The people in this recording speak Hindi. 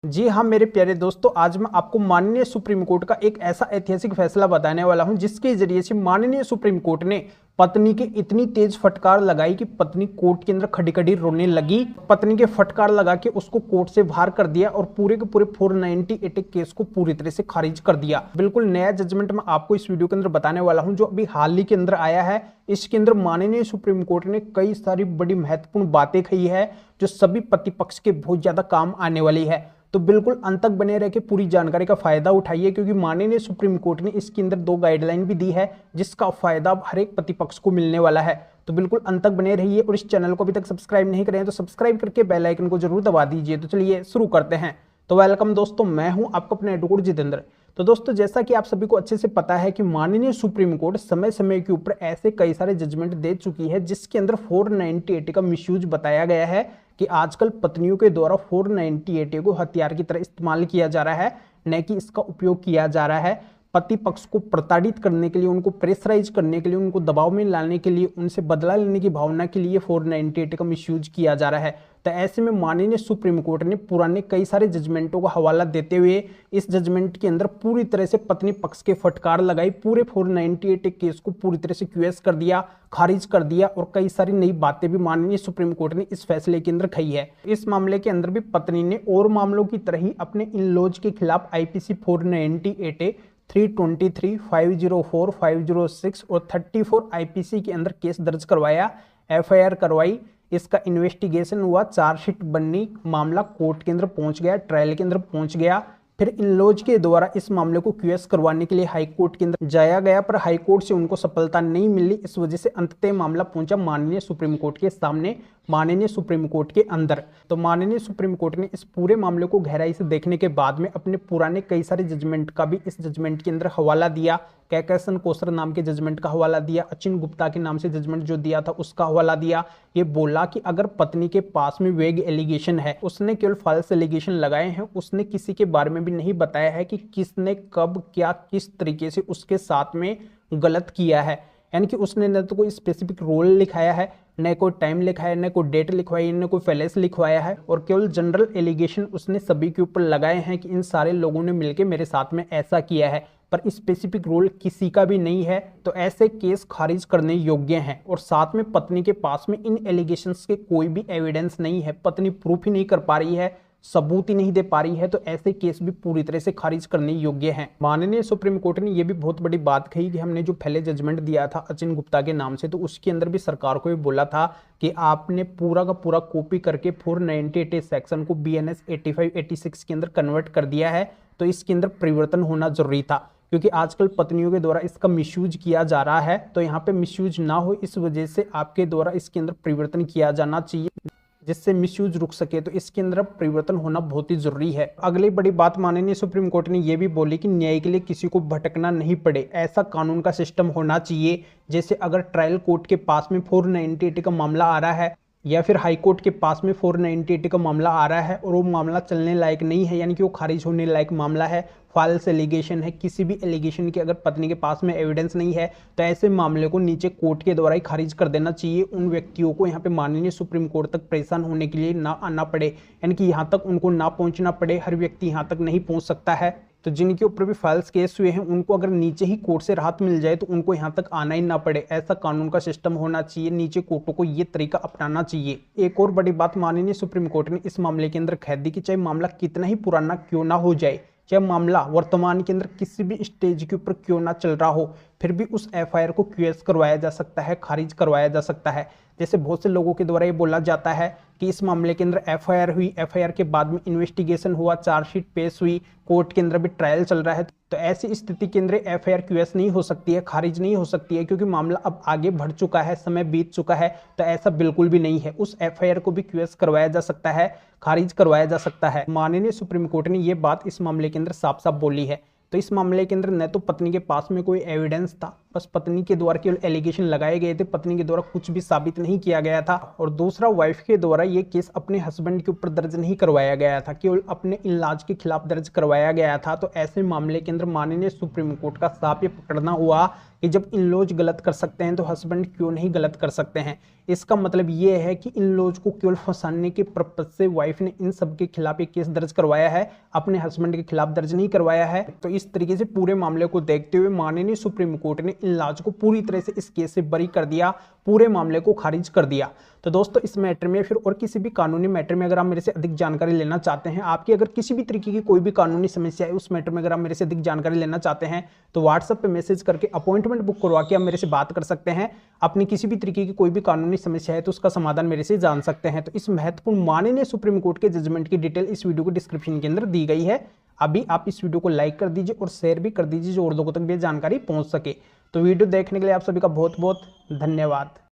जी हाँ मेरे प्यारे दोस्तों, आज मैं आपको माननीय सुप्रीम कोर्ट का एक ऐसा ऐतिहासिक फैसला बताने वाला हूं जिसके जरिए से माननीय सुप्रीम कोर्ट ने पत्नी के इतनी तेज फटकार लगाई कि पत्नी कोर्ट के अंदर खड़ी खड़ी रोने लगी। पत्नी के फटकार लगा के उसको कोर्ट से बाहर कर दिया और पूरे के पूरे 498 केस को पूरी तरह से खारिज कर दिया। बिल्कुल नया जजमेंट मैं आपको इस वीडियो के अंदर बताने वाला हूं जो अभी हाल ही के अंदर आया है। इसके अंदर माननीय सुप्रीम कोर्ट ने कई सारी बड़ी महत्वपूर्ण बातें कही है जो सभी प्रतिपक्ष के बहुत ज्यादा काम आने वाली है। तो बिल्कुल अंत तक बने रह के पूरी जानकारी का फायदा उठाइए, क्योंकि माननीय सुप्रीम कोर्ट ने इसके अंदर 2 गाइडलाइन भी दी है जिसका फायदा हर एक प्रतिपक्ष को मिलने वाला है। तो बिल्कुल अंत तक बने रहिए और इस चैनल को अभी तक सब्सक्राइब नहीं करें तो सब्सक्राइब करके बेल आइकन को जरूर दबा दीजिए। तो चलिए शुरू करते हैं। तो वेलकम दोस्तों, मैं हूं आपका अपना एडवोकेट जितेंद्र। तो दोस्तों, जैसा कि आप सभी को अच्छे से पता है कि माननीय सुप्रीम कोर्ट समय समय के ऊपर ऐसे कई सारे जजमेंट दे चुकी है जिसके अंदर 498 का मिसयूज बताया गया है कि आजकल पत्नियों के द्वारा 498 को हथियार की तरह इस्तेमाल किया जा रहा है, न कि इसका उपयोग किया जा रहा है पति पक्ष को प्रताड़ित करने के लिए, उनको प्रेशराइज करने के लिए, उनको दबाव में लाने के लिए, उनसे बदला लेने की भावना के लिए 498 का मिसयूज किया जा रहा है। तो ऐसे में माननीय सुप्रीम कोर्ट ने पुराने कई सारे जजमेंटों का हवाला देते हुए इस जजमेंट के अंदर पूरी तरह से पत्नी पक्ष के फटकार लगाई, पूरे 498 केस को पूरी तरह से क्यूएस कर दिया, खारिज कर दिया और कई सारी नई बातें भी माननीय सुप्रीम कोर्ट ने इस फैसले के अंदर कही है। इस मामले के अंदर भी पत्नी ने और मामलों की तरह ही अपने इन लॉज के खिलाफ आईपीसी 498 323, 504, 506 और 34 आईपीसी के अंदर केस दर्ज करवाया, एफआईआर करवाई। इसका इन्वेस्टिगेशन हुआ, चार्जशीट बननी, मामला कोर्ट के अंदर पहुंच गया, ट्रायल के अंदर पहुंच गया। फिर इन लॉज के द्वारा इस मामले को क्यूएस करवाने के लिए हाई कोर्ट के अंदर जाया गया, पर हाई कोर्ट से उनको सफलता नहीं मिली। इस वजह से अंततः मामला पहुंचा माननीय सुप्रीम कोर्ट के सामने, माननीय सुप्रीम कोर्ट के अंदर। तो माननीय सुप्रीम कोर्ट ने इस पूरे मामले को गहराई से देखने के बाद में अपने पुराने कई सारे जजमेंट का भी इस जजमेंट के अंदर हवाला दिया। कैकेसन कोसर नाम के जजमेंट का हवाला दिया, अचिन गुप्ता के नाम से जजमेंट जो दिया था उसका हवाला दिया। ये बोला कि अगर पत्नी के पास में वेग एलिगेशन है, उसने केवल फॉल्स एलिगेशन लगाए हैं, उसने किसी के बारे में भी नहीं बताया है कि किसने कब क्या किस तरीके से उसके साथ में गलत किया है, यानी कि उसने न तो कोई स्पेसिफिक रोल लिखाया है, न कोई टाइम लिखा है, न कोई डेट लिखवाई, न कोई फैलेस लिखवाया है, और केवल जनरल एलिगेशन उसने सभी के ऊपर लगाए हैं कि इन सारे लोगों ने मिलकर मेरे साथ में ऐसा किया है, पर स्पेसिफिक रोल किसी का भी नहीं है। तो ऐसे केस खारिज करने योग्य हैं। और साथ में पत्नी के पास में इन एलिगेशंस के कोई भी एविडेंस नहीं है, पत्नी प्रूफ ही नहीं कर पा रही है, सबूत ही नहीं दे पा रही है, तो ऐसे केस भी पूरी तरह से खारिज करने योग्य हैं। माननीय सुप्रीम कोर्ट ने यह भी बहुत बड़ी बात कही कि हमने जो पहले जजमेंट दिया था अचिन गुप्ता के नाम से, तो उसके अंदर भी सरकार को भी बोला था कि आपने पूरा का पूरा कॉपी करके 498 सेक्शन को BNS 85-86 के अंदर कन्वर्ट कर दिया है। तो इसके अंदर परिवर्तन होना जरूरी था, क्योंकि आजकल पत्नियों के द्वारा इसका मिसयूज किया जा रहा है। तो यहाँ पे मिसयूज ना हो, इस वजह से आपके द्वारा इसके अंदर परिवर्तन किया जाना चाहिए जिससे मिसयूज रुक सके। तो इसके अंदर परिवर्तन होना बहुत ही जरूरी है। अगली बड़ी बात माननीय सुप्रीम कोर्ट ने यह भी बोली कि न्याय के लिए किसी को भटकना नहीं पड़े, ऐसा कानून का सिस्टम होना चाहिए। जैसे अगर ट्रायल कोर्ट के पास में 498 का मामला आ रहा है या फिर हाई कोर्ट के पास में 498 का मामला आ रहा है और वो मामला चलने लायक नहीं है, यानी कि वो खारिज होने लायक मामला है, फॉल्स एलिगेशन है, किसी भी एलिगेशन की अगर पत्नी के पास में एविडेंस नहीं है, तो ऐसे मामले को नीचे कोर्ट के द्वारा ही खारिज कर देना चाहिए। उन व्यक्तियों को यहाँ पे माननीय सुप्रीम कोर्ट तक परेशान होने के लिए ना आना पड़े, यानी कि यहाँ तक उनको ना पहुंचना पड़े। हर व्यक्ति यहाँ तक नहीं पहुंच सकता है। तो जिनके ऊपर भी फॉल्स केस हुए हैं उनको अगर नीचे ही कोर्ट से राहत मिल जाए तो उनको यहाँ तक आना ही ना पड़े, ऐसा कानून का सिस्टम होना चाहिए। नीचे कोर्टों को ये तरीका अपनाना चाहिए। एक और बड़ी बात माननीय सुप्रीम कोर्ट ने इस मामले के अंदर कह दी कि चाहे मामला कितना ही पुराना क्यों ना हो जाए, चाहे मामला वर्तमान के अंदर किसी भी स्टेज के ऊपर क्यों ना चल रहा हो, फिर भी उस एफआईआर को क्यूएस करवाया जा सकता है, खारिज करवाया जा सकता है। जैसे बहुत से लोगों के द्वारा ये बोला जाता है कि इस मामले के अंदर एफआईआर हुई, एफआईआर के बाद में इन्वेस्टिगेशन हुआ, चार्जशीट पेश हुई, कोर्ट के अंदर भी ट्रायल चल रहा है, तो ऐसी स्थिति के अंदर एफआईआर क्यूएस नहीं हो सकती है, खारिज नहीं हो सकती है, क्योंकि मामला अब आगे बढ़ चुका है, समय बीत चुका है। तो ऐसा बिल्कुल भी नहीं है, उस एफआईआर को भी क्यूएस करवाया जा सकता है, खारिज करवाया जा सकता है। माननीय सुप्रीम कोर्ट ने यह बात इस मामले के अंदर साफ साफ बोली है। तो इस मामले के अंदर न तो पत्नी के पास में कोई एविडेंस था, बस पत्नी के द्वारा केवल एलिगेशन लगाए गए थे, पत्नी के द्वारा कुछ भी साबित नहीं किया गया था। और दूसरा, वाइफ के द्वारा ये केस अपने हस्बैंड के ऊपर दर्ज नहीं करवाया गया था, केवल अपने इन-लॉज के खिलाफ दर्ज करवाया गया था। तो ऐसे मामले के अंदर माननीय सुप्रीम कोर्ट का साफ ये पकड़ना हुआ कि जब इन-लॉज गलत कर सकते हैं तो हस्बैंड क्यों नहीं गलत कर सकते हैं। इसका मतलब ये है कि इन-लॉज को केवल फंसाने के पर्पज से वाइफ ने इन सब के खिलाफ एक केस दर्ज करवाया है, अपने हस्बैंड के खिलाफ दर्ज नहीं करवाया है। तो इस तरीके से पूरे मामले को देखते हुए माननीय सुप्रीम कोर्ट ने इन-लॉज को पूरी तरह से इस केस से बरी कर दिया, पूरे मामले को खारिज कर दिया। तो दोस्तों, इस मैटर में फिर और किसी भी कानूनी मैटर में अगर आप मेरे से अधिक जानकारी लेना चाहते हैं, आपकी अगर किसी भी तरीके की कोई भी कानूनी समस्या है उस मैटर में अगर आप मेरे से अधिक जानकारी लेना चाहते हैं तो व्हाट्सएप पे मैसेज करके अपॉइंटमेंट बुक करवा के आप मेरे से बात कर सकते हैं। अपनी किसी भी तरीके की कोई भी कानूनी समस्या है तो उसका समाधान मेरे से जान सकते हैं। तो इस महत्वपूर्ण माननीय सुप्रीम कोर्ट के जजमेंट की डिटेल इस वीडियो को डिस्क्रिप्शन के अंदर दी गई है। अभी आप इस वीडियो को लाइक कर दीजिए और शेयर भी कर दीजिए जो और लोगों तक भी जानकारी पहुंच सके। तो वीडियो देखने के लिए आप सभी का बहुत बहुत धन्यवाद।